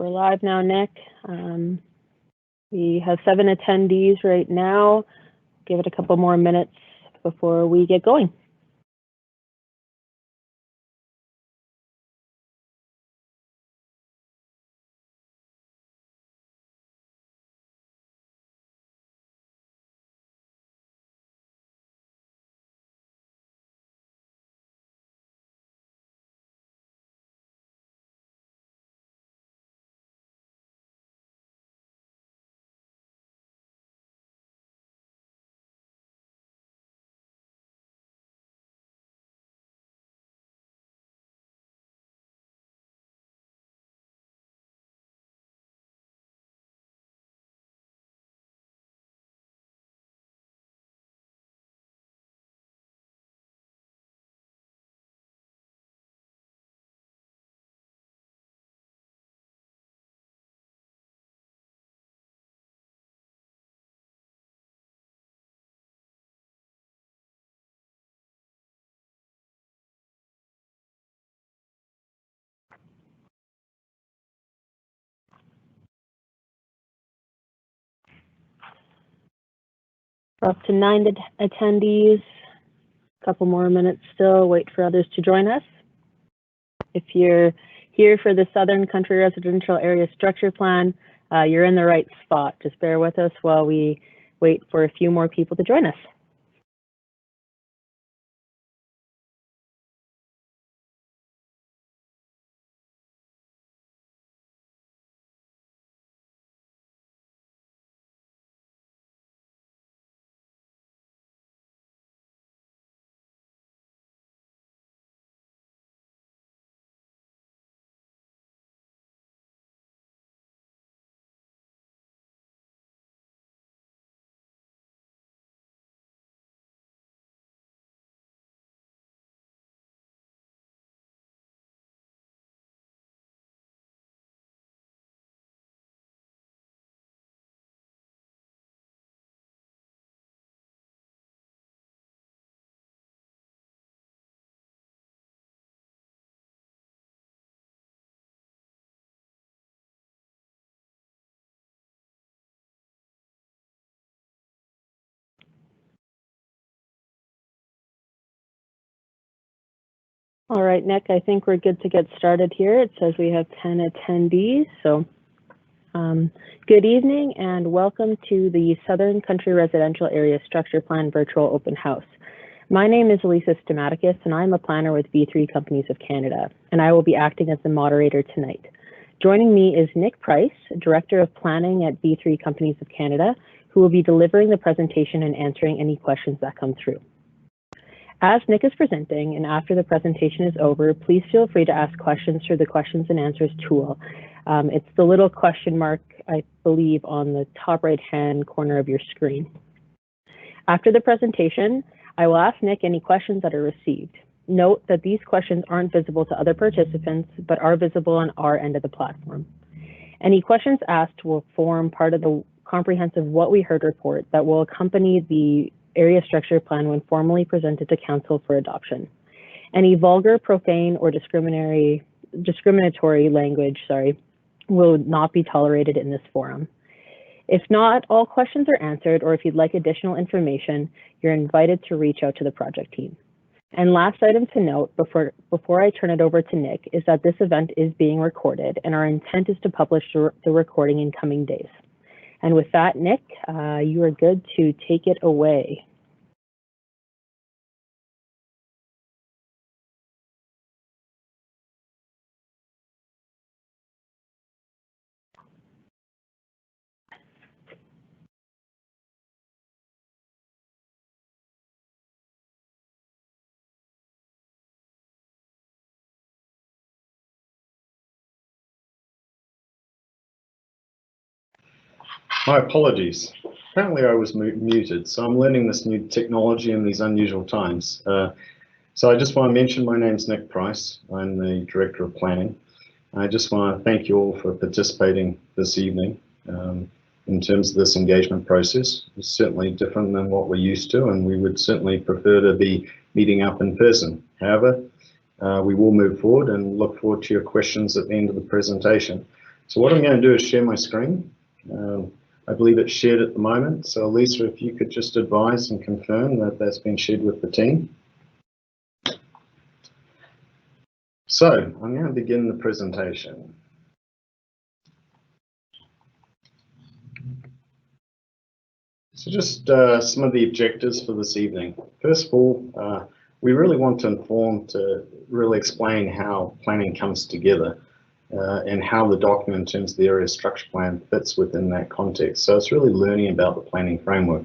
We're live now, Nick. We have 7 attendees right now. Give it a couple more minutes before we get going. We're up to 9 attendees. A couple more minutes still. Wait for others to join us. If you're here for the Southern Country Residential Area Structure Plan, you're in the right spot. Just bear with us while we wait for a few more people to join us. All right, Nick, I think we're good to get started here. It says we have 10 attendees. So good evening and welcome to the Southern Country Residential Area Structure Plan Virtual Open House. My name is Elisa Stamatakis and I'm a planner with B3 Companies of Canada, and I will be acting as the moderator tonight. Joining me is Nick Price, Director of Planning at B3 Companies of Canada, who will be delivering the presentation and answering any questions that come through. As Nick is presenting and after the presentation is over, please feel free to ask questions through the questions and answers tool. It's the little question mark, I believe, on the top right-hand corner of your screen. After the presentation, I will ask Nick any questions that are received. Note that these questions aren't visible to other participants, but are visible on our end of the platform. Any questions asked will form part of the comprehensive What We Heard report that will accompany the area structure plan when formally presented to Council for adoption. Any vulgar, profane, or discriminatory language, will not be tolerated in this forum. If not all questions are answered, or if you'd like additional information, you're invited to reach out to the project team. And last item to note before I turn it over to Nick is that this event is being recorded, and our intent is to publish the recording in coming days. And with that, Nick, you are good to take it away. My apologies. Apparently I was muted, so I'm learning this new technology in these unusual times. So I just want to mention my name's Nick Price. I'm the Director of Planning. I just want to thank you all for participating this evening in terms of this engagement process. It's certainly different than what we're used to, and we would certainly prefer to be meeting up in person. However, we will move forward and look forward to your questions at the end of the presentation. So what I'm going to do is share my screen. I believe it's shared at the moment. So Lisa, if you could just advise and confirm that that's been shared with the team. So I'm going to begin the presentation. So just some of the objectives for this evening. First of all, we really want to inform, to really explain how planning comes together and how the document in terms of the area structure plan fits within that context. So it's really learning about the planning framework.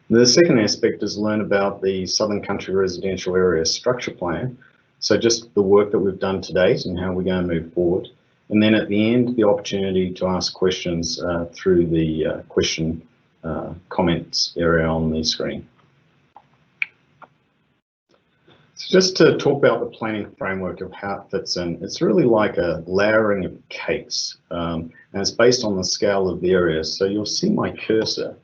The second aspect is learn about the Southern Country Residential Area Structure Plan. So just the work that we've done to date and how we're going to move forward. And then at the end, the opportunity to ask questions through the question comments area on the screen. So just to talk about the planning framework of how it fits in, it's really like a layering of cakes, and it's based on the scale of the area. So you'll see my cursor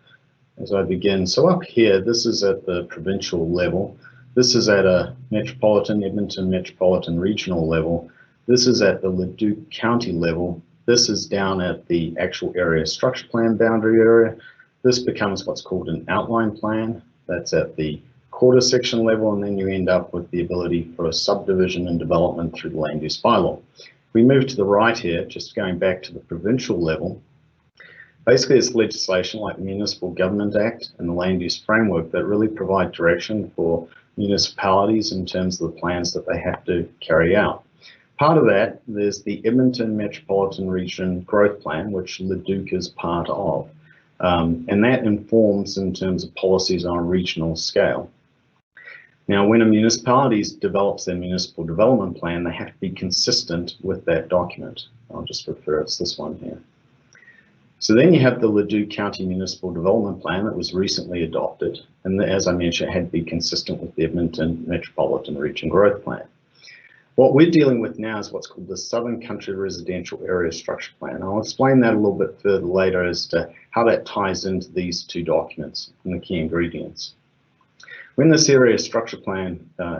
as I begin. So up here, this is at the provincial level. This is at a metropolitan, Edmonton metropolitan regional level. This is at the Leduc County level. This is down at the actual area structure plan boundary area. This becomes what's called an outline plan. That's at the quarter section level, and then you end up with the ability for a subdivision and development through the land use bylaw. If we move to the right here, just going back to the provincial level, basically it's legislation like the Municipal Government Act and the Land Use Framework that really provide direction for municipalities in terms of the plans that they have to carry out. Part of that, there's the Edmonton Metropolitan Region Growth Plan, which Leduc is part of. And that informs in terms of policies on a regional scale. Now, when a municipality develops their municipal development plan, they have to be consistent with that document. I'll just refer, it's this one here. So then you have the Leduc County Municipal Development Plan that was recently adopted. And as I mentioned, it had to be consistent with the Edmonton Metropolitan Region Growth Plan. What we're dealing with now is what's called the Southern Country Residential Area Structure Plan. I'll explain that a little bit further later as to how that ties into these two documents and the key ingredients. When this area structure plan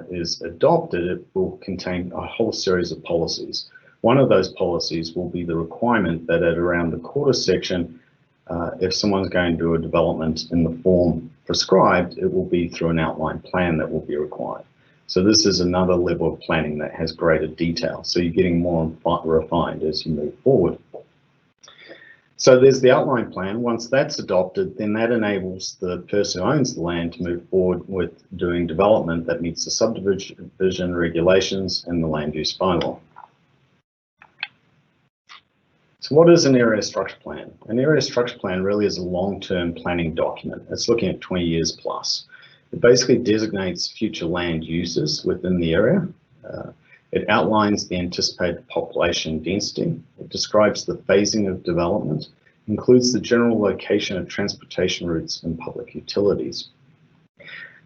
is adopted, it will contain a whole series of policies. One of those policies will be the requirement that at around the quarter section, if someone's going to do a development in the form prescribed, it will be through an outline plan that will be required. So this is another level of planning that has greater detail. So you're getting more refined as you move forward. So there's the outline plan. Once that's adopted, then that enables the person who owns the land to move forward with doing development that meets the subdivision regulations and the land use bylaw. So what is an area structure plan? An area structure plan really is a long-term planning document. It's looking at 20 years plus. It basically designates future land uses within the area. It outlines the anticipated population density. It describes the phasing of development, includes the general location of transportation routes and public utilities.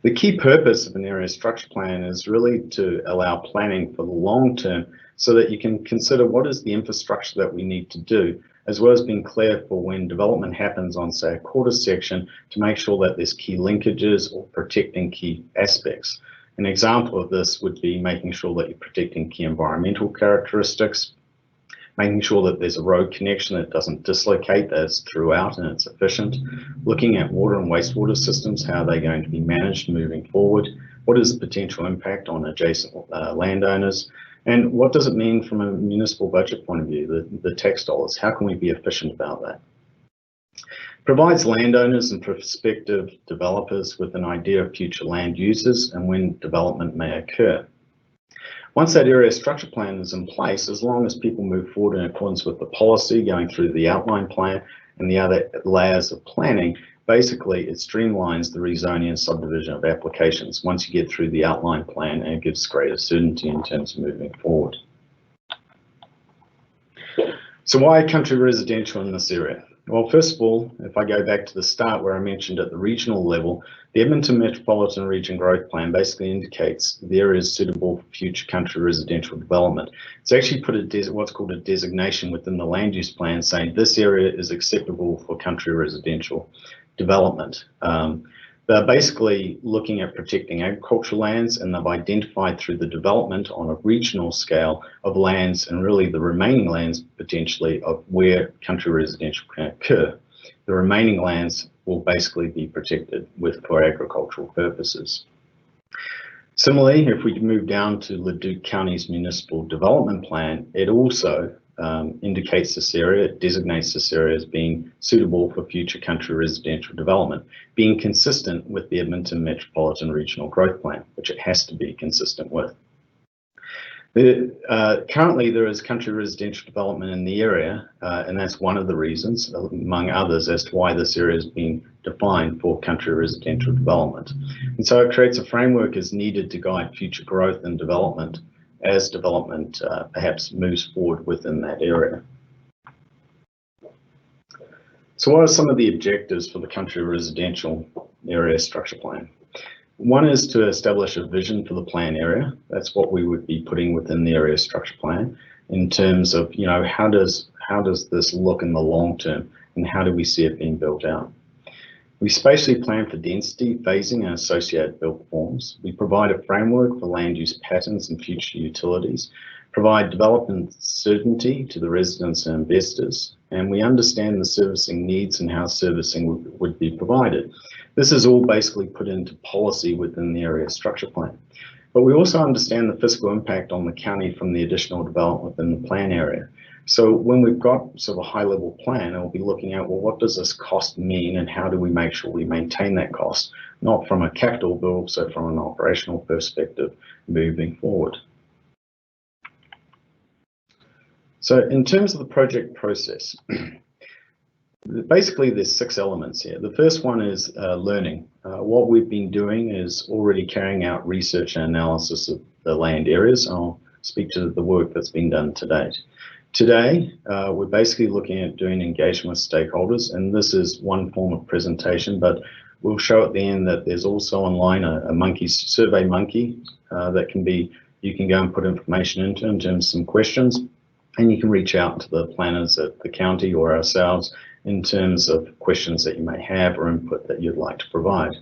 The key purpose of an area structure plan is really to allow planning for the long term so that you can consider what is the infrastructure that we need to do, as well as being clear for when development happens on, say, a quarter section to make sure that there's key linkages or protecting key aspects. An example of this would be making sure that you're protecting key environmental characteristics, making sure that there's a road connection that doesn't dislocate, that it's throughout and it's efficient, looking at water and wastewater systems, how are they going to be managed moving forward, what is the potential impact on adjacent landowners, and what does it mean from a municipal budget point of view, the tax dollars, how can we be efficient about that? Provides landowners and prospective developers with an idea of future land uses and when development may occur. Once that area structure plan is in place, as long as people move forward in accordance with the policy, going through the outline plan and the other layers of planning, basically it streamlines the rezoning and subdivision of applications once you get through the outline plan, and it gives greater certainty in terms of moving forward. So why country residential in this area? Well, first of all, if I go back to the start where I mentioned at the regional level, the Edmonton Metropolitan Region Growth Plan basically indicates the area is suitable for future country residential development. It's actually put what's called a designation within the land use plan saying this area is acceptable for country residential development. They're basically looking at protecting agricultural lands, and they've identified through the development on a regional scale of lands and really the remaining lands potentially of where country residential can occur. The remaining lands will basically be protected for agricultural purposes. Similarly, if we move down to Leduc County's Municipal Development Plan, it also indicates this area, it designates this area as being suitable for future country residential development, being consistent with the Edmonton Metropolitan Regional Growth Plan, which it has to be consistent with. Currently, there is country residential development in the area, and that's one of the reasons, among others, as to why this area has been defined for country residential development. And so it creates a framework as needed to guide future growth and development as development perhaps moves forward within that area. So what are some of the objectives for the country residential area structure plan? One is to establish a vision for the plan area. That's what we would be putting within the area structure plan in terms of, you know, how does this look in the long term and how do we see it being built out? We spatially plan for density, phasing and associated built forms. We provide a framework for land use patterns and future utilities, provide development certainty to the residents and investors, and we understand the servicing needs and how servicing would be provided. This is all basically put into policy within the area structure plan. But we also understand the fiscal impact on the county from the additional development within the plan area. So when we've got sort of a high level plan, we'll be looking at, well, what does this cost mean and how do we make sure we maintain that cost, not from a capital but also from an operational perspective moving forward. So in terms of the project process, basically there's 6 elements here. The first one is learning. What we've been doing is already carrying out research and analysis of the land areas. I'll speak to the work that's been done to date. Today, we're basically looking at doing engagement with stakeholders, and this is one form of presentation, but we'll show at the end that there's also online a survey monkey that you can go and put information into in terms of some questions, and you can reach out to the planners at the county or ourselves in terms of questions that you may have or input that you'd like to provide.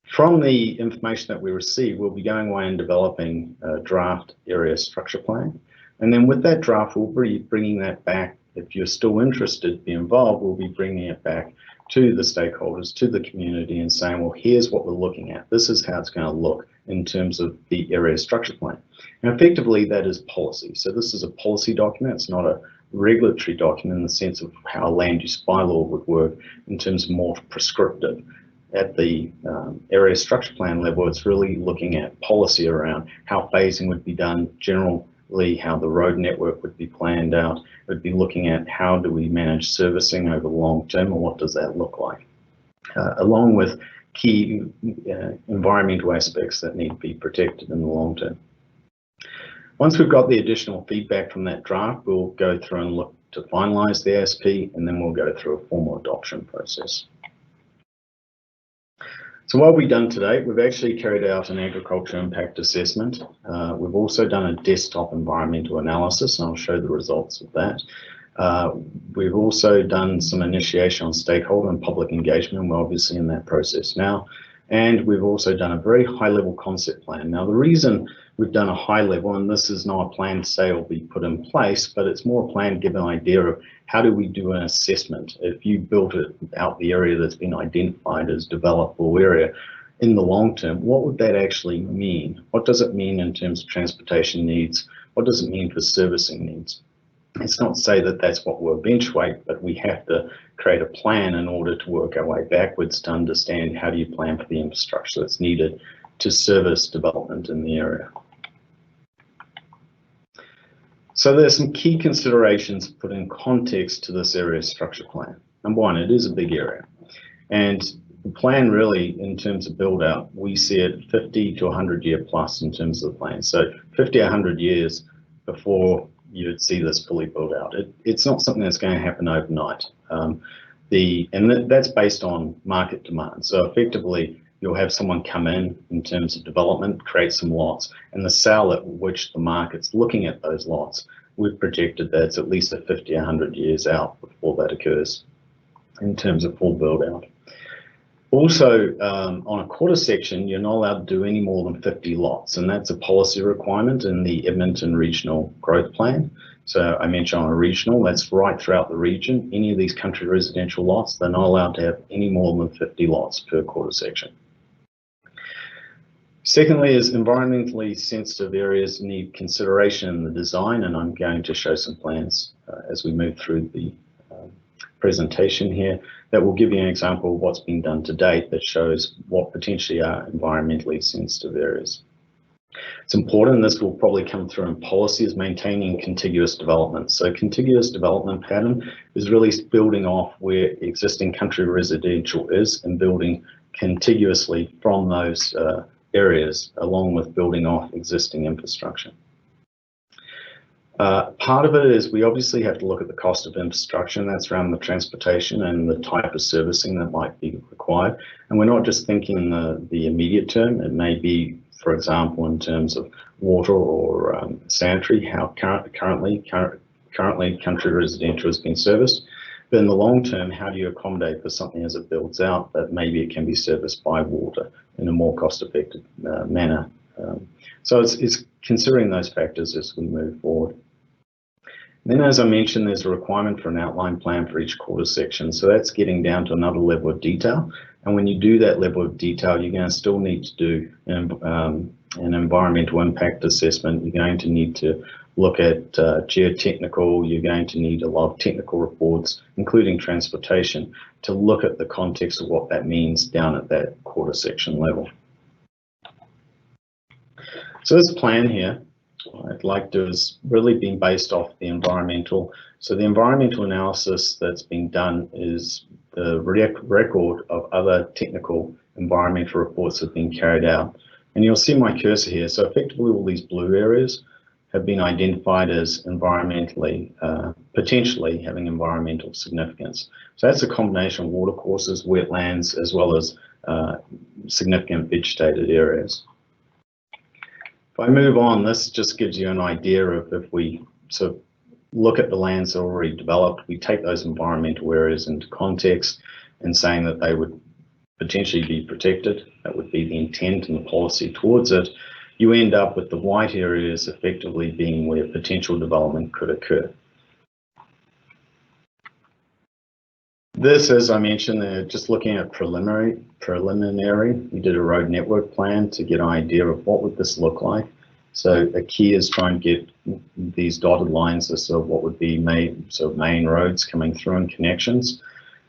From the information that we receive, we'll be going away and developing a draft area structure plan. And then with that draft, we'll be bringing that back. If you're still interested to be involved, we'll be bringing it back to the stakeholders, to the community and saying, well, here's what we're looking at. This is how it's going to look in terms of the area structure plan. And effectively, that is policy. So this is a policy document. It's not a regulatory document in the sense of how a land use bylaw would work in terms of more prescriptive. At the area structure plan level, it's really looking at policy around how phasing would be done, generally how the road network would be planned out. It would be looking at how do we manage servicing over the long term and what does that look like, along with key environmental aspects that need to be protected in the long term. Once we've got the additional feedback from that draft, we'll go through and look to finalise the ASP, and then we'll go through a formal adoption process. So what have we done today? We've actually carried out an agriculture impact assessment. We've also done a desktop environmental analysis, and I'll show the results of that. We've also done some initiation on stakeholder and public engagement, and we're obviously in that process now. And we've also done a very high level concept plan. Now, the reason we've done a high level, and this is not a plan to say will be put in place, but it's more a plan to give an idea of how do we do an assessment. If you built it out the area that's been identified as developable area in the long term, what would that actually mean? What does it mean in terms of transportation needs? What does it mean for servicing needs? It's not to say that that's what we'll eventuate, but we have to create a plan in order to work our way backwards to understand how do you plan for the infrastructure that's needed to service development in the area. So there's some key considerations put in context to this area structure plan. Number one, it is a big area. And the plan really, in terms of build out, we see it 50 to 100 year plus in terms of the plan. So 50, 100 years before you'd see this fully built out. It's not something that's going to happen overnight. That's based on market demand. So effectively, you'll have someone come in terms of development, create some lots, and the sale at which the market's looking at those lots, we've projected that it's at least a 50, 100 years out before that occurs in terms of full build out. Also, on a quarter section, you're not allowed to do any more than 50 lots, and that's a policy requirement in the Edmonton Regional Growth Plan. So I mentioned on a regional, that's right throughout the region. Any of these country residential lots, they're not allowed to have any more than 50 lots per quarter section. Secondly, is environmentally sensitive areas need consideration in the design, and I'm going to show some plans as we move through the presentation here that will give you an example of what's been done to date that shows what potentially are environmentally sensitive areas. It's important, this will probably come through in policy, is maintaining contiguous development. So contiguous development pattern is really building off where existing country residential is and building contiguously from those areas, along with building off existing infrastructure. Part of it is we obviously have to look at the cost of infrastructure, and that's around the transportation and the type of servicing that might be required. And we're not just thinking the immediate term. It may be, for example, in terms of water or sanitary, how currently country residential has been serviced. But in the long term, how do you accommodate for something as it builds out that maybe it can be serviced by water in a more cost-effective manner? So it's considering those factors as we move forward. Then, as I mentioned, there's a requirement for an outline plan for each quarter section. So that's getting down to another level of detail. And when you do that level of detail, you're going to still need to do an environmental impact assessment. You're going to need to look at geotechnical. You're going to need a lot of technical reports, including transportation, to look at the context of what that means down at that quarter section level. So this plan here, what I'd like to do is really been based off the environmental. So the environmental analysis that's been done is the record of other technical environmental reports that have been carried out. And you'll see my cursor here. So effectively all these blue areas have been identified as environmentally, potentially having environmental significance. So that's a combination of watercourses, wetlands, as well as significant vegetated areas. If I move on, this just gives you an idea of if we sort of look at the lands that are already developed, we take those environmental areas into context and saying that they would potentially be protected. That would be the intent and the policy towards it. You end up with the white areas effectively being where potential development could occur. This, as I mentioned, they're just looking at preliminary. We did a road network plan to get an idea of what would this look like. So a key is trying to get these dotted lines as sort of what would be main roads coming through and connections.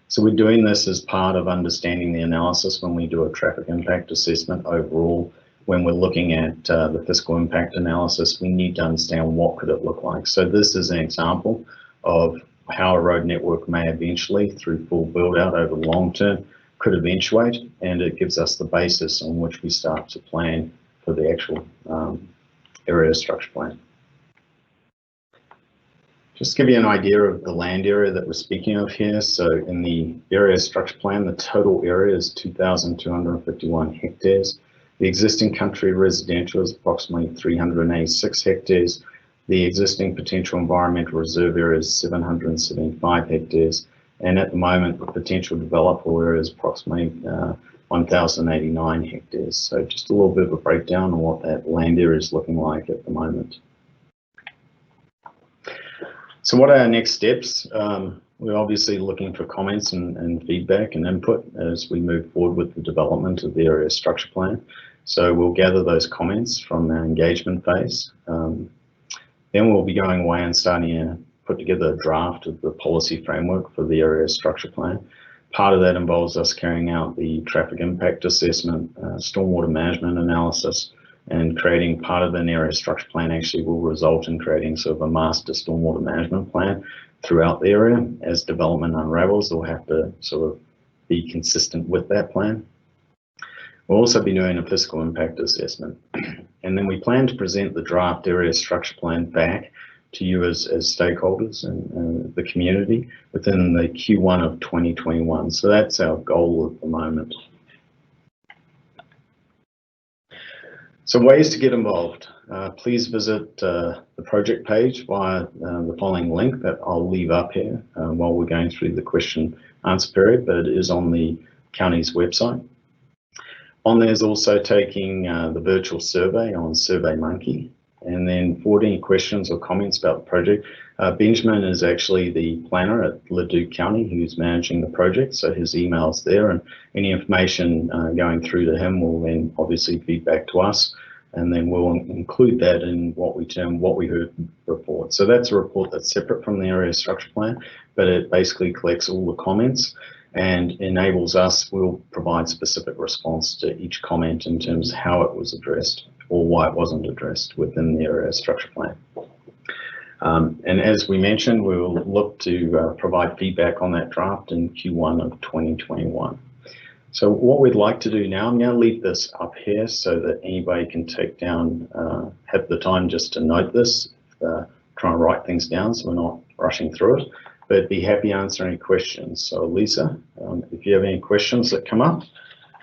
So we're doing this as part of understanding the analysis when we do a traffic impact assessment overall. When we're looking at the fiscal impact analysis, we need to understand what could it look like. So this is an example of how a road network may eventually, through full build out over the long term, could eventuate, and it gives us the basis on which we start to plan for the actual area structure plan. Just to give you an idea of the land area that we're speaking of here. So in the area structure plan, the total area is 2,251 hectares. The existing country residential is approximately 386 hectares. The existing potential environmental reserve area is 775 hectares. And at the moment, the potential developable area is approximately 1,089 hectares. So just a little bit of a breakdown on what that land area is looking like at the moment. So what are our next steps? We're obviously looking for comments and feedback and input as we move forward with the development of the area structure plan. So we'll gather those comments from our engagement phase. Then we'll be going away and starting to put together a draft of the policy framework for the area structure plan. Part of that involves us carrying out the traffic impact assessment, stormwater management analysis, and creating part of an area structure plan actually will result in creating sort of a master stormwater management plan throughout the area. As development unravels, they'll have to sort of be consistent with that plan. We'll also be doing a fiscal impact assessment. And then we plan to present the draft area structure plan back to you as stakeholders and the community within the Q1 of 2021. So that's our goal at the moment. So ways to get involved. Please visit the project page via the following link that I'll leave up here while we're going through the question answer period, but it is on the county's website. On there's also taking the virtual survey on SurveyMonkey, and then for any questions or comments about the project. Benjamin is actually the planner at Leduc County who's managing the project, so his email's there, and any information going through to him will then obviously feed back to us, and then we'll include that in what we term what we heard report. So that's a report that's separate from the area structure plan, but it basically collects all the comments and enables us, we'll provide specific response to each comment in terms of how it was addressed or why it wasn't addressed within the area structure plan. And as we mentioned, we will look to provide feedback on that draft in Q1 of 2021. So what we'd like to do now, I'm going to leave this up here so that anybody can take down, have the time just to note this, try and write things down so we're not rushing through it, but be happy to answer any questions. So Lisa, if you have any questions that come up,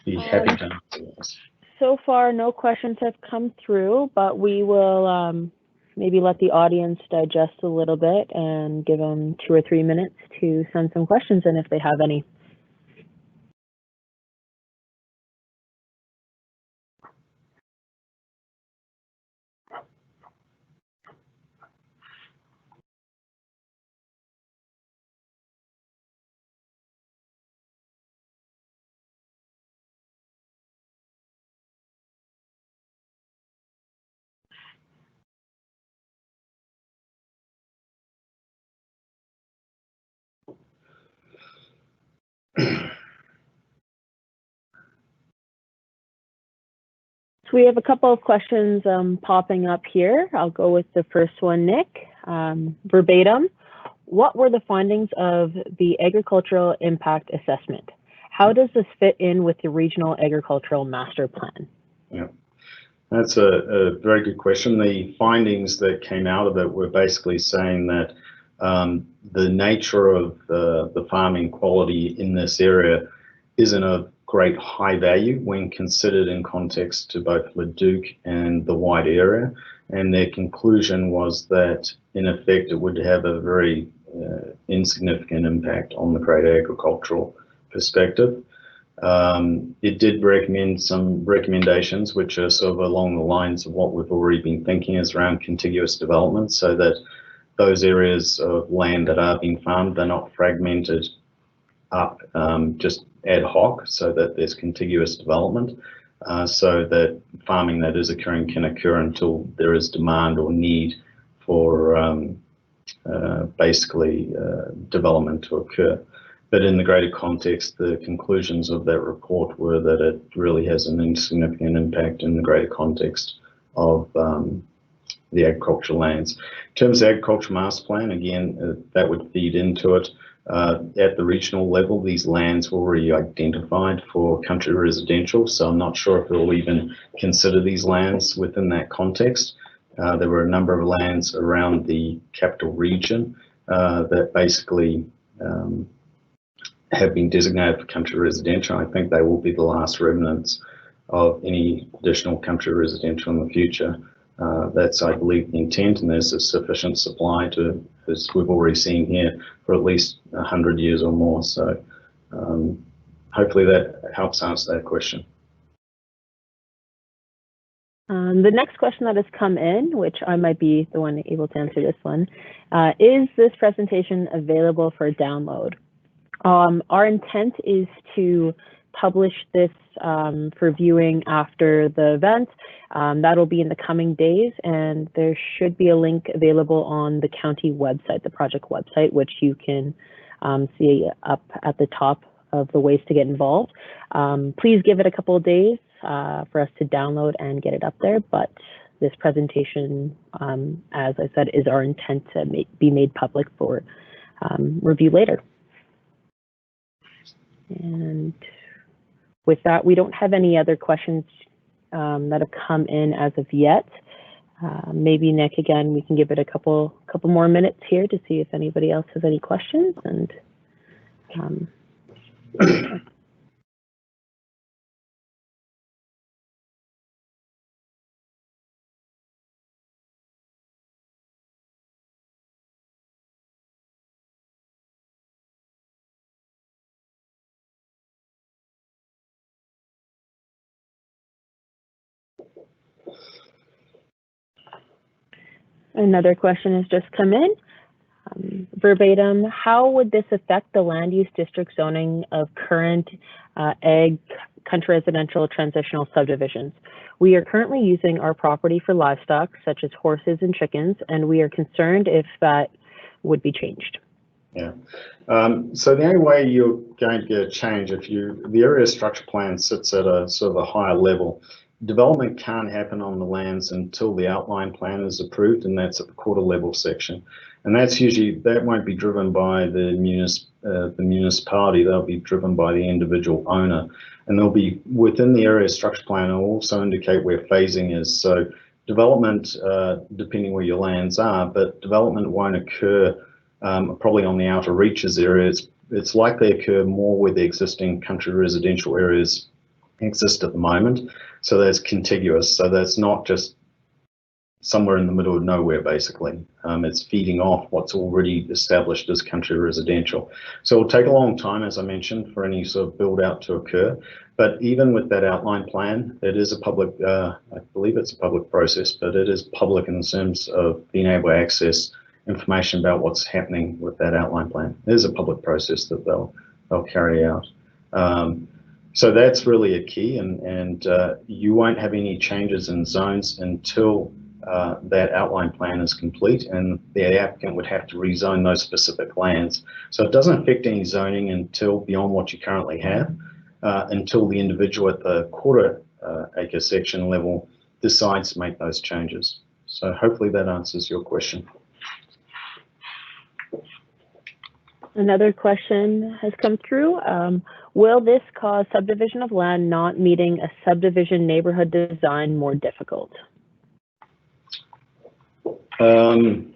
be happy to answer those. So far, no questions have come through, but we will maybe let the audience digest a little bit and give them 2 or 3 minutes to send some questions in if they have any. So we have a couple of questions popping up here. I'll go with the first one, Nick. Verbatim, what were the findings of the agricultural impact assessment? How does this fit in with the regional agricultural master plan? Yeah, that's a very good question. The findings that came out of it were basically saying that the nature of the farming quality in this area isn't of great high value when considered in context to both Leduc and the wide area. And their conclusion was that in effect, it would have a very insignificant impact on the great agricultural perspective. It did recommend some recommendations which are sort of along the lines of what we've already been thinking, is around contiguous development, so that those areas of land that are being farmed, they're not fragmented up just ad hoc, so that there's contiguous development, so that farming that is occurring can occur until there is demand or need for basically development to occur. But in the greater context, the conclusions of that report were that it really has an insignificant impact in the greater context of the agricultural lands. In terms of agricultural master plan, again, that would feed into it. At the regional level, these lands were already identified for country residential, so I'm not sure if we'll even consider these lands within that context. There were a number of lands around the capital region that basically have been designated for country residential. I think they will be the last remnants of any additional country residential in the future. That's, I believe, the intent, and there's a sufficient supply to, as we've already seen here, for at least 100 years or more. So hopefully that helps answer that question. The next question that has come in, which I might be the one able to answer this one, is this presentation available for download? Our intent is to publish this for viewing after the event. That'll be in the coming days, and there should be a link available on the county website, the project website, which you can see up at the top of the ways to get involved. Please give it a couple of days for us to download and get it up there, but this presentation, as I said, is our intent to be made public for review later. And with that, we don't have any other questions that have come in as of yet. Maybe Nick, again, we can give it a couple more minutes here to see if anybody else has any questions. And Another question has just come in. Verbatim, how would this affect the land use district zoning of current ag country residential transitional subdivisions? We are currently using our property for livestock, such as horses and chickens, and we are concerned if that would be changed. Yeah. So the only way you're going to get a change if the area structure plan sits at a sort of a higher level. Development can't happen on the lands until the outline plan is approved, and that's at the quarter level section. And that won't be driven by the municipality, they'll be driven by the individual owner. And they'll be within the area structure plan, it'll also indicate where phasing is. So development, depending where your lands are, but development won't occur probably on the outer reaches area. It's likely to occur more where the existing country residential areas exist at the moment. So that's contiguous. So that's not just somewhere in the middle of nowhere, basically. It's feeding off what's already established as country residential. So it'll take a long time, as I mentioned, for any sort of build out to occur. But even with that outline plan, it is a public, I believe it's a public process, but it is public in terms of being able to access information about what's happening with that outline plan. It is a public process that they'll carry out. So that's really a key, and you won't have any changes in zones until that outline plan is complete, and the applicant would have to rezone those specific lands. So it doesn't affect any zoning until beyond what you currently have, until the individual at the quarter acre section level decides to make those changes. So hopefully that answers your question. Another question has come through. Will this cause subdivision of land not meeting a subdivision neighborhood design more difficult? I'm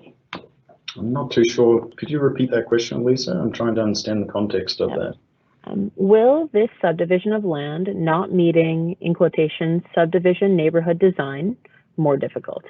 not too sure. Could you repeat that question, Lisa? I'm trying to understand the context of that. Will this subdivision of land not meeting, in quotation, subdivision neighborhood design more difficult?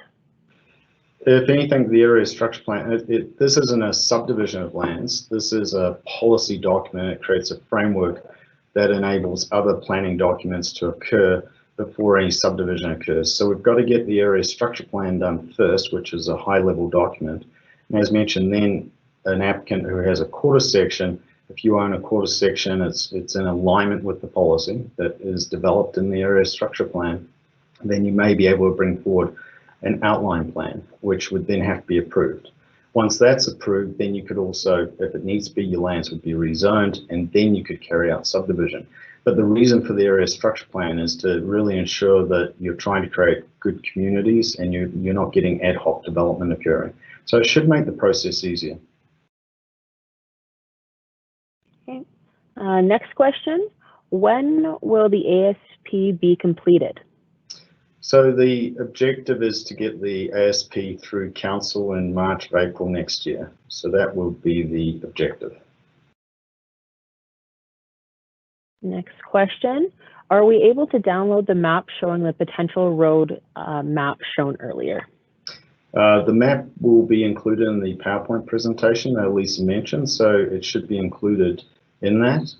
If anything, the area structure plan, this isn't a subdivision of lands. This is a policy document. It creates a framework that enables other planning documents to occur before any subdivision occurs. So we've got to get the area structure plan done first, which is a high level document. And as mentioned, then an applicant who has a quarter section, if you own a quarter section, it's in alignment with the policy that is developed in the area structure plan, then you may be able to bring forward an outline plan, which would then have to be approved. Once that's approved, then you could also, if it needs to be, your lands would be rezoned, and then you could carry out subdivision. But the reason for the area structure plan is to really ensure that you're trying to create good communities and you're not getting ad hoc development occurring. So it should make the process easier. Okay. Next question, when will the ASP be completed? So the objective is to get the ASP through council in March or April next year. So that will be the objective. Next question, are we able to download the map showing the potential road map shown earlier? The map will be included in the PowerPoint presentation that Lisa mentioned, so it should be included in that.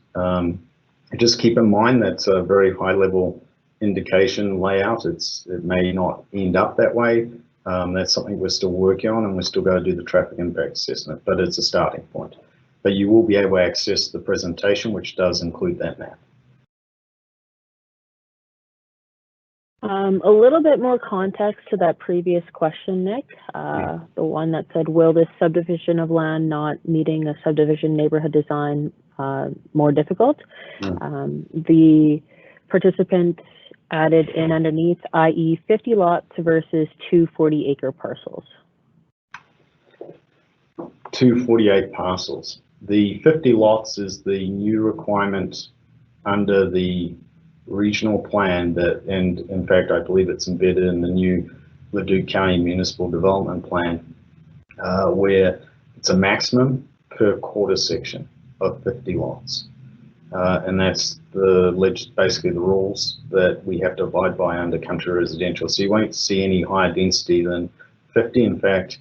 Just keep in mind that's a very high level indication layout. It may not end up that way. That's something we're still working on, and we're still going to do the traffic impact assessment, but it's a starting point. But you will be able to access the presentation, which does include that map. A little bit more context to that previous question, Nick. The one that said, will this subdivision of land not meeting a subdivision neighborhood design more difficult? The participant added in underneath, i.e. 50 lots versus 2 40-acre parcels. 2 48 parcels. The 50 lots is the new requirement under the regional plan that, and in fact, I believe it's embedded in the new Leduc County Municipal Development Plan, where it's a maximum per quarter section of 50 lots. And that's basically the rules that we have to abide by under country residential. So you won't see any higher density than 50. In fact,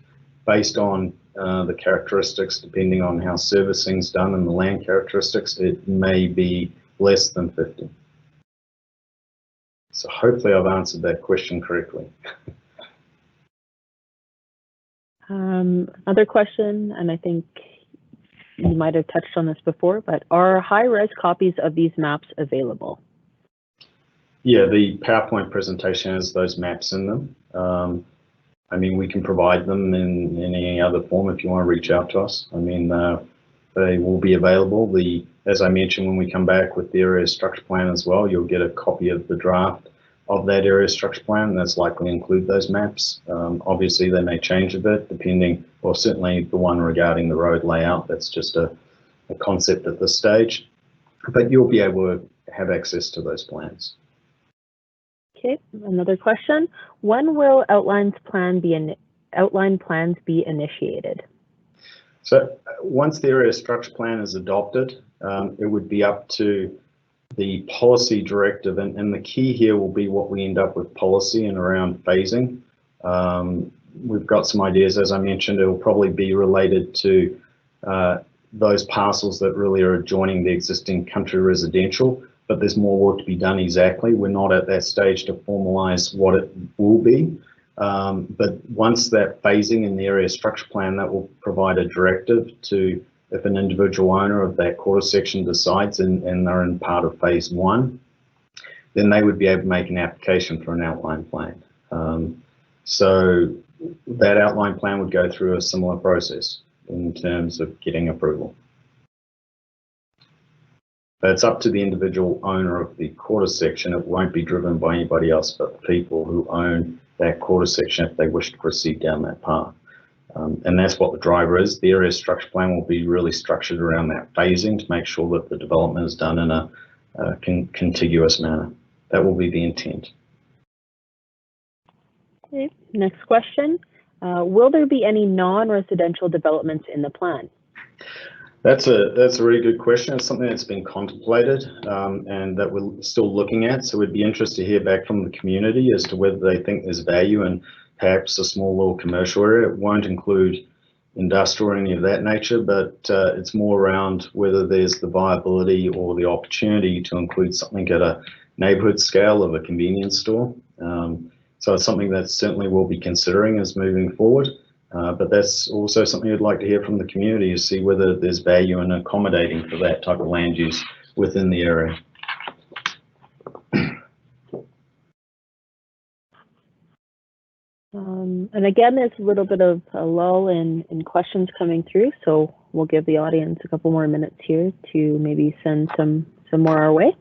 based on the characteristics, depending on how servicing is done and the land characteristics, it may be less than 50. So hopefully I've answered that question correctly. Another question, and I think you might have touched on this before, but are high-res copies of these maps available? Yeah, the PowerPoint presentation has those maps in them. I mean, we can provide them in any other form if you want to reach out to us. I mean, they will be available. As I mentioned, when we come back with the area structure plan as well, you'll get a copy of the draft of that area structure plan. That's likely to include those maps. Obviously, they may change a bit depending, or certainly the one regarding the road layout. That's just a concept at this stage, but you'll be able to have access to those plans. Okay, another question. When will outline plans be initiated? So once the area structure plan is adopted, it would be up to the policy directive, and the key here will be what we end up with policy and around phasing. We've got some ideas, as I mentioned. It will probably be related to those parcels that really are adjoining the existing country residential, but there's more work to be done exactly. We're not at that stage to formalize what it will be. But once that phasing in the area structure plan, that will provide a directive to, if an individual owner of that quarter section decides and they're in part of phase one, then they would be able to make an application for an outline plan. So that outline plan would go through a similar process in terms of getting approval. But it's up to the individual owner of the quarter section. It won't be driven by anybody else but the people who own that quarter section if they wish to proceed down that path. And that's what the driver is. The area structure plan will be really structured around that phasing to make sure that the development is done in a contiguous manner. That will be the intent. Okay. Next question. Will there be any non-residential developments in the plan? That's a really good question. It's something that's been contemplated and that we're still looking at. So we'd be interested to hear back from the community as to whether they think there's value in perhaps a small little commercial area. It won't include industrial or any of that nature, but it's more around whether there's the viability or the opportunity to include something at a neighborhood scale of a convenience store. So it's something that certainly we'll be considering as moving forward. But that's also something I'd like to hear from the community to see whether there's value in accommodating for that type of land use within the area. And again, there's a little bit of a lull in questions coming through, so we'll give the audience a couple more minutes here to maybe send some more our way.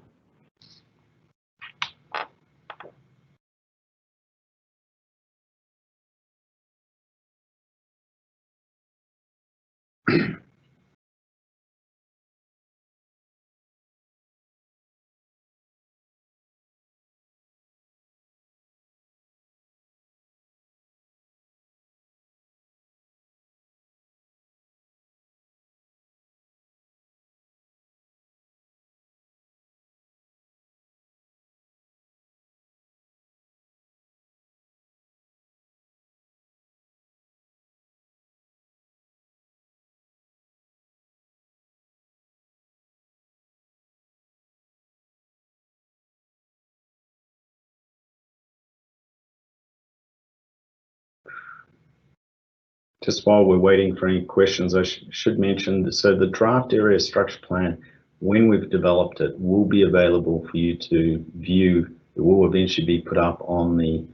Just while we're waiting for any questions, I should mention, so the draft area structure plan, when we've developed it, will be available for you to view. It will eventually be put up on the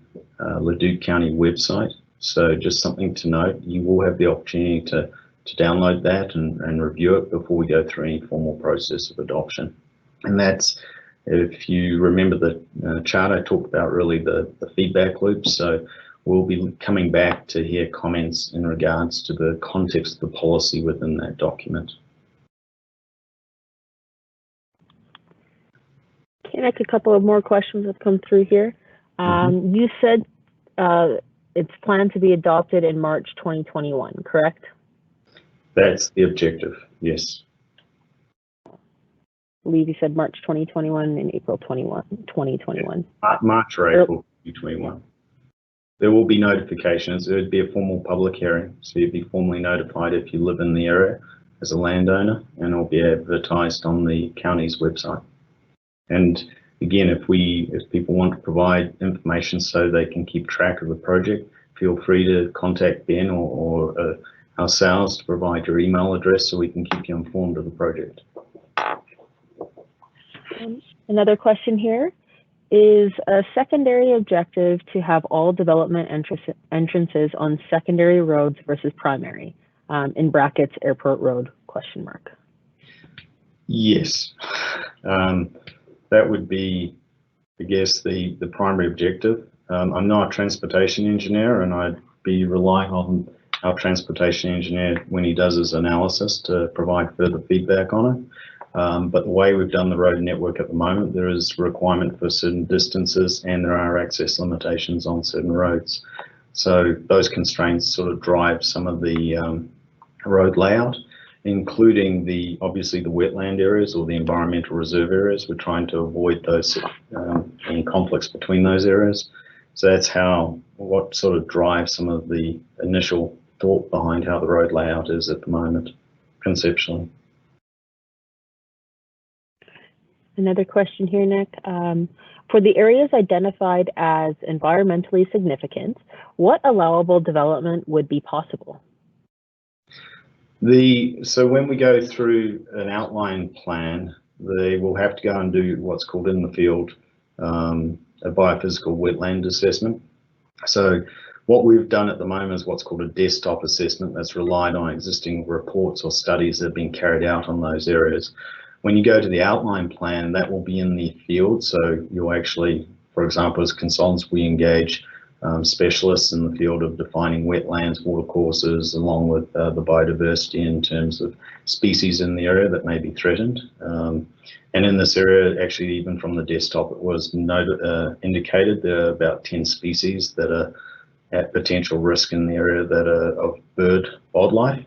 Leduc County website. So just something to note, you will have the opportunity to download that and review it before we go through any formal process of adoption. And that's, if you remember the chart I talked about, really the feedback loop. So we'll be coming back to hear comments in regards to the context of the policy within that document. Okay, next, a couple of more questions have come through here. You said it's planned to be adopted in March 2021, correct? That's the objective, yes. I believe you said March 2021 and April 2021. Yeah. March or April 2021. There will be notifications. There would be a formal public hearing, so you'd be formally notified if you live in the area as a landowner, and it'll be advertised on the county's website. And again, if people want to provide information so they can keep track of the project, feel free to contact Ben or ourselves to provide your email address so we can keep you informed of the project. Another question here. Is a secondary objective to have all development entrances on secondary roads versus primary? In brackets, airport road, question mark. Yes, that would be, I guess, the primary objective. I'm not a transportation engineer, and I'd be relying on our transportation engineer when he does his analysis to provide further feedback on it. But the way we've done the road network at the moment, there is requirement for certain distances and there are access limitations on certain roads. So those constraints sort of drive some of the road layout, including obviously the wetland areas or the environmental reserve areas. We're trying to avoid those any conflicts between those areas. So that's what sort of drives some of the initial thought behind how the road layout is at the moment, conceptually. Another question here, Nick. For the areas identified as environmentally significant, what allowable development would be possible? So when we go through an outline plan, they will have to go and do what's called in the field a biophysical wetland assessment. So what we've done at the moment is what's called a desktop assessment that's relied on existing reports or studies that have been carried out on those areas. When you go to the outline plan, that will be in the field. So you'll actually, for example, as consultants, we engage specialists in the field of defining wetlands, watercourses, along with the biodiversity in terms of species in the area that may be threatened. And in this area, actually, even from the desktop, it was indicated there are about 10 species that are at potential risk in the area that are of bird wildlife.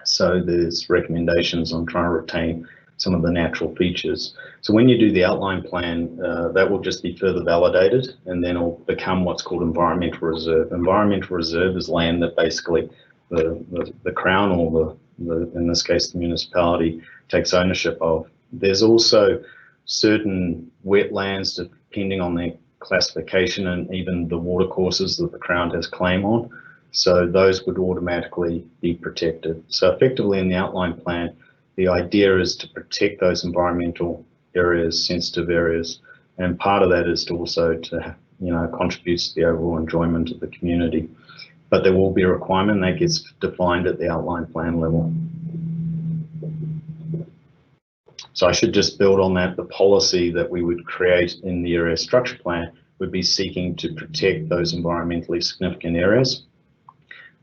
So there's recommendations on trying to retain some of the natural features. So when you do the outline plan, that will just be further validated, and then it'll become what's called environmental reserve. Environmental reserve is land that basically the Crown or in this case the municipality takes ownership of. There's also certain wetlands, depending on their classification and even the watercourses that the Crown has claim on. So those would automatically be protected. So effectively in the outline plan, the idea is to protect those environmental areas, sensitive areas, and part of that is to also to contribute to the overall enjoyment of the community. But there will be a requirement that gets defined at the outline plan level. So I should just build on that. The policy that we would create in the area structure plan would be seeking to protect those environmentally significant areas.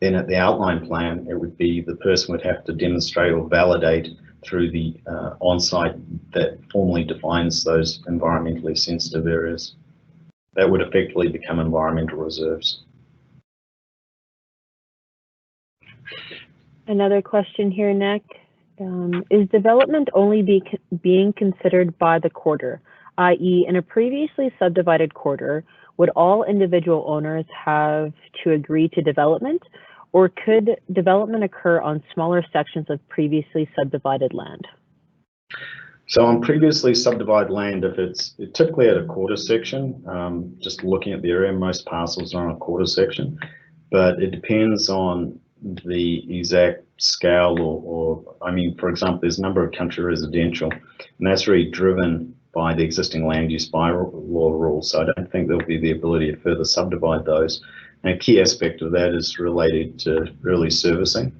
Then at the outline plan, it would be the person would have to demonstrate or validate through the on-site that formally defines those environmentally sensitive areas. That would effectively become environmental reserves. Another question here, Nick. Is development only being considered by the quarter, i.e. in a previously subdivided quarter, would all individual owners have to agree to development, or could development occur on smaller sections of previously subdivided land? So on previously subdivided land, if it's typically at a quarter section, just looking at the area, most parcels are on a quarter section, but it depends on the exact scale or I mean, for example, there's a number of country residential, and that's really driven by the existing land use bylaw rules. So I don't think there'll be the ability to further subdivide those. And a key aspect of that is related to early servicing.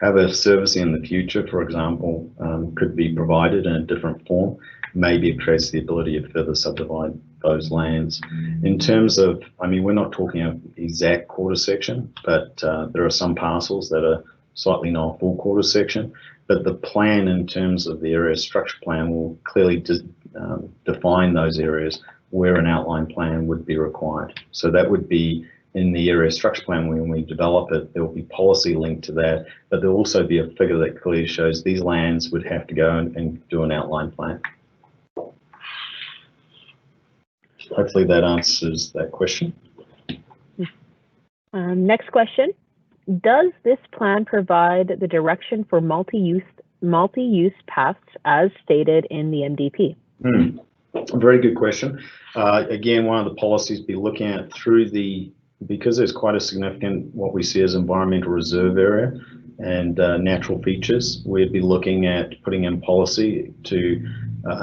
However, servicing in the future, for example, could be provided in a different form. Maybe it creates the ability to further subdivide those lands. In terms of, I mean, we're not talking an exact quarter section, but there are some parcels that are slightly not a full quarter section. But the plan in terms of the area structure plan will clearly define those areas where an outline plan would be required. So that would be in the area structure plan. When we develop it, there will be policy linked to that, but there'll also be a figure that clearly shows these lands would have to go and do an outline plan. Hopefully that answers that question. Next question. Does this plan provide the direction for multi-use paths as stated in the MDP? A very good question. Again, one of the policies be looking at through the because there's quite a significant, what we see as environmental reserve area and natural features, we'd be looking at putting in policy to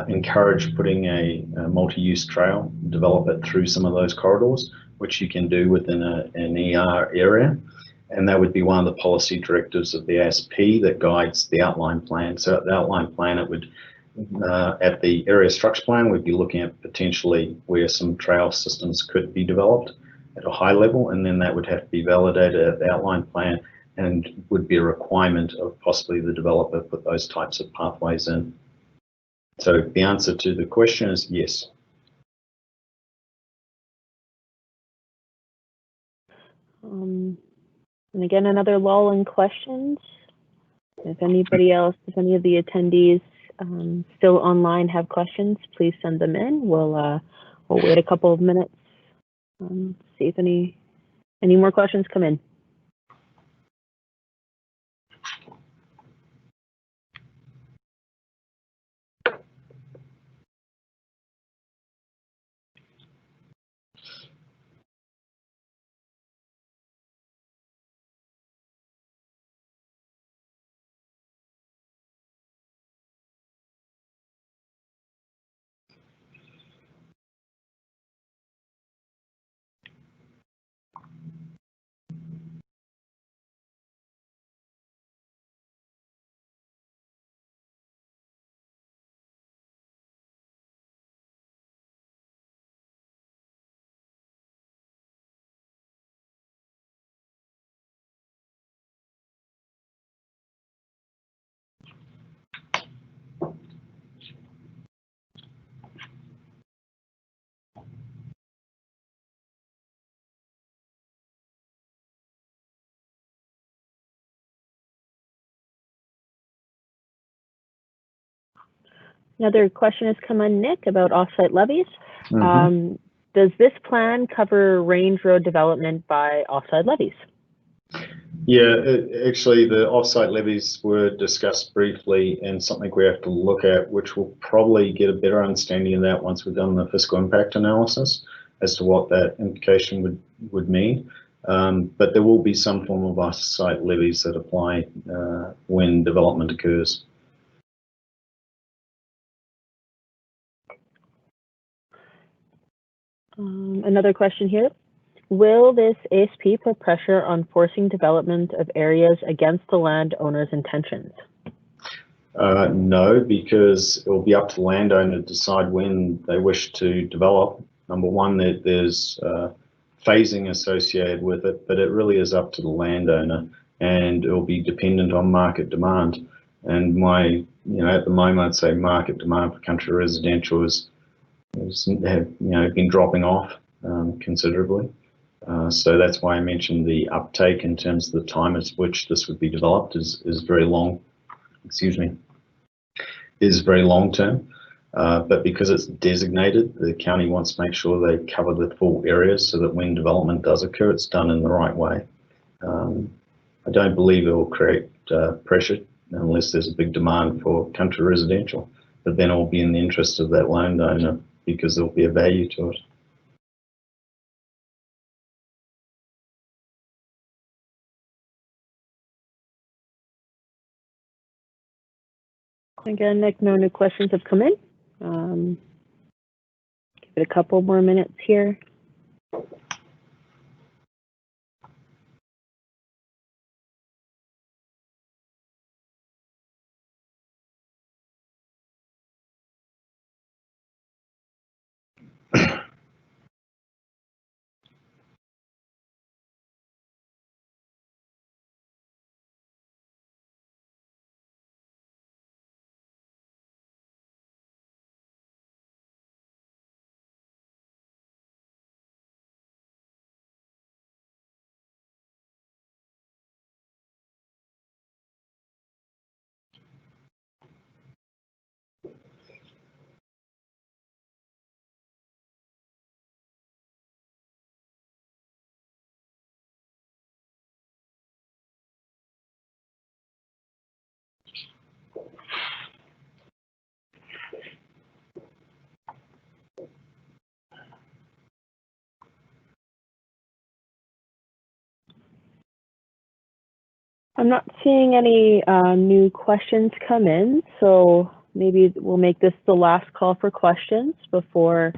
encourage putting a multi-use trail, develop it through some of those corridors, which you can do within an ER area. And that would be one of the policy directives of the ASP that guides the outline plan. So at the outline plan, it would, at the area structure plan, we'd be looking at potentially where some trail systems could be developed at a high level, and then that would have to be validated at the outline plan and would be a requirement of possibly the developer put those types of pathways in. So the answer to the question is yes. And again, another lull in questions. If anybody else, if any of the attendees still online have questions, please send them in. We'll wait a couple of minutes, see if any more questions come in. Another question has come on, Nick, about offsite levies. Does this plan cover range road development by offsite levies? Yeah, actually the offsite levies were discussed briefly and something we have to look at, which we'll probably get a better understanding of that once we've done the fiscal impact analysis as to what that implication would mean. But there will be some form of offsite levies that apply when development occurs. Another question here. Will this ASP put pressure on forcing development of areas against the landowner's intentions? No, because it will be up to the landowner to decide when they wish to develop. Number one, there's phasing associated with it, but it really is up to the landowner, and it will be dependent on market demand. And at the moment, I'd say market demand for country residential have been dropping off considerably. So that's why I mentioned the uptake in terms of the time at which this would be developed is very long. Is very long term. But because it's designated, the county wants to make sure they cover the full areas so that when development does occur, it's done in the right way. I don't believe it will create pressure unless there's a big demand for country residential, but then it will be in the interest of that landowner because there'll be a value to it. Again, Nick, no new questions have come in. Give it a couple more minutes here. I'm not seeing any new questions come in, so maybe we'll make this the last call for questions before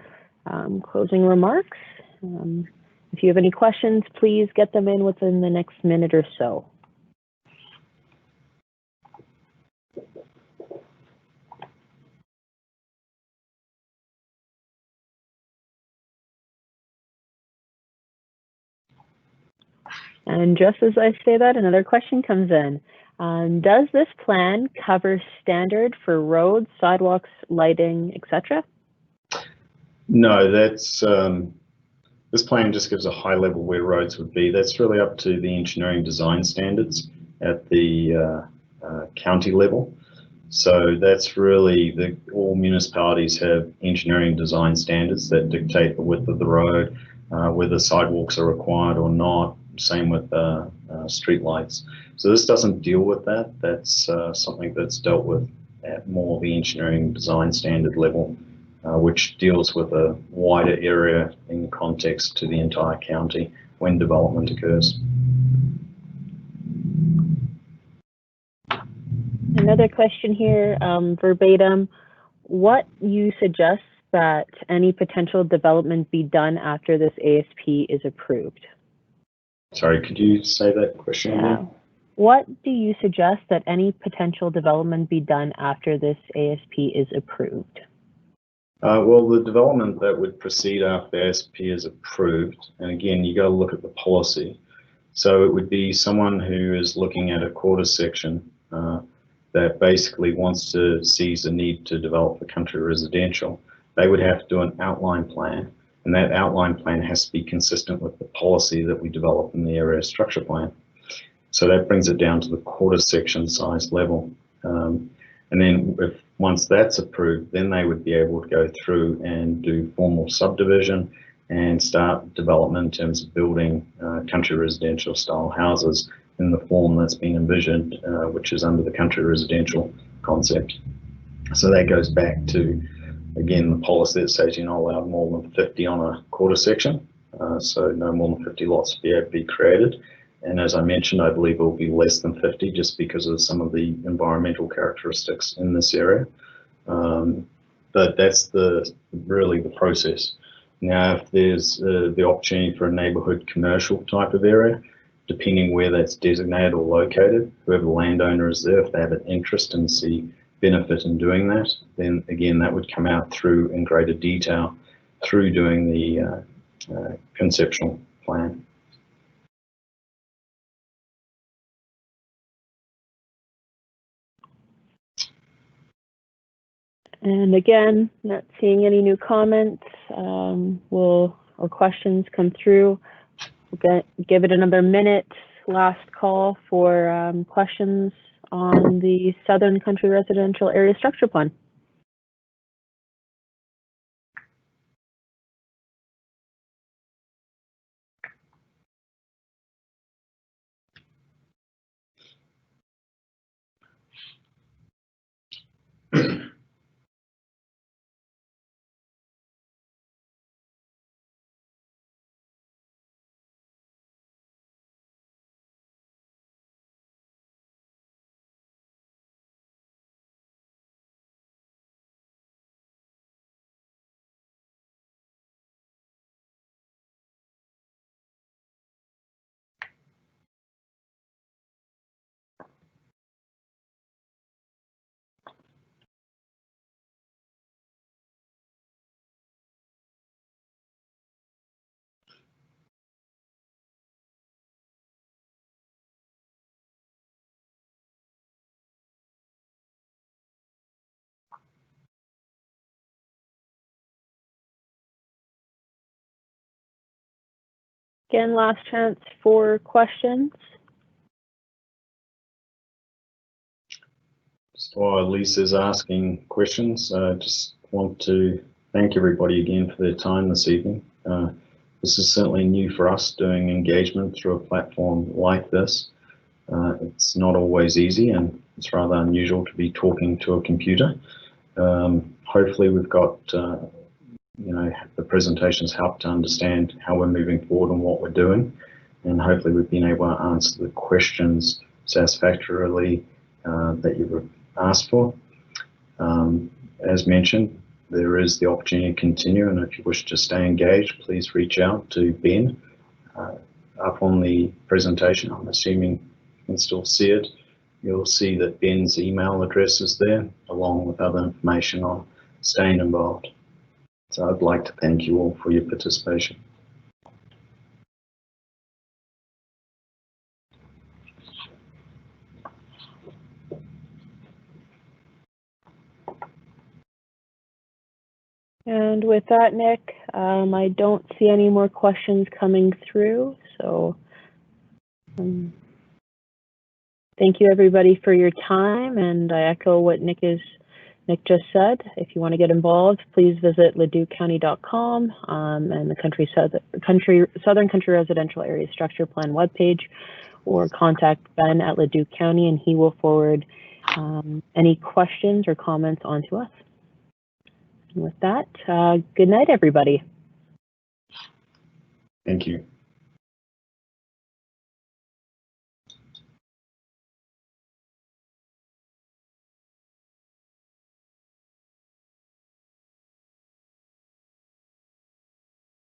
closing remarks. If you have any questions, please get them in within the next minute or so. And just as I say that, another question comes in. Does this plan cover standard for roads, sidewalks, lighting, etc.? No, that's this plan just gives a high level where roads would be. That's really up to the engineering design standards at the county level. So that's really all municipalities have engineering design standards that dictate the width of the road, whether sidewalks are required or not. Same with street lights. So this doesn't deal with that. That's something that's dealt with at more the engineering design standard level, which deals with a wider area in context to the entire county when development occurs. Another question here, verbatim, what you suggest that any potential development be done after this ASP is approved? Sorry, could you say that question again? What do you suggest that any potential development be done after this ASP is approved? Well, the development that would proceed after the ASP is approved, and again, you got to look at the policy. So it would be someone who is looking at a quarter section that basically wants to seize the need to develop the country residential. They would have to do an outline plan, and that outline plan has to be consistent with the policy that we develop in the area structure plan. So that brings it down to the quarter section size level. And then once that's approved, then they would be able to go through and do formal subdivision and start development in terms of building country residential style houses in the form that's been envisioned, which is under the country residential concept. So that goes back to, again, the policy that says you're not allowed more than 50 on a quarter section. So no more than 50 lots to be able to be created. And as I mentioned, I believe it will be less than 50 just because of some of the environmental characteristics in this area. But that's really the process. Now, if there's the opportunity for a neighborhood commercial type of area, depending where that's designated or located, whoever the landowner is there, if they have an interest and see benefit in doing that, then again, that would come out through in greater detail through doing the conceptual plan. And again, not seeing any new comments or questions come through. We'll give it another minute, last call for questions on the Southern Country Residential Area Structure Plan. Again, last chance for questions. So while Lisa's asking questions, I just want to thank everybody again for their time this evening. This is certainly new for us, doing engagement through a platform like this. It's not always easy, and it's rather unusual to be talking to a computer. Hopefully we've got the presentations help to understand how we're moving forward and what we're doing, and hopefully we've been able to answer the questions satisfactorily that you were asked for. As mentioned, there is the opportunity to continue, and if you wish to stay engaged, please reach out to Ben. Up on the presentation, I'm assuming you can still see it. You'll see that Ben's email address is there, along with other information on staying involved. So I'd like to thank you all for your participation. And with that, Nick, I don't see any more questions coming through. So thank you everybody for your time, and I echo what Nick just said. If you want to get involved, please visit leduccounty.com and the Southern Country Residential Area Structure Plan webpage, or contact Ben at Leduc County, and he will forward any questions or comments onto us. And with that, good night, everybody. Thank you.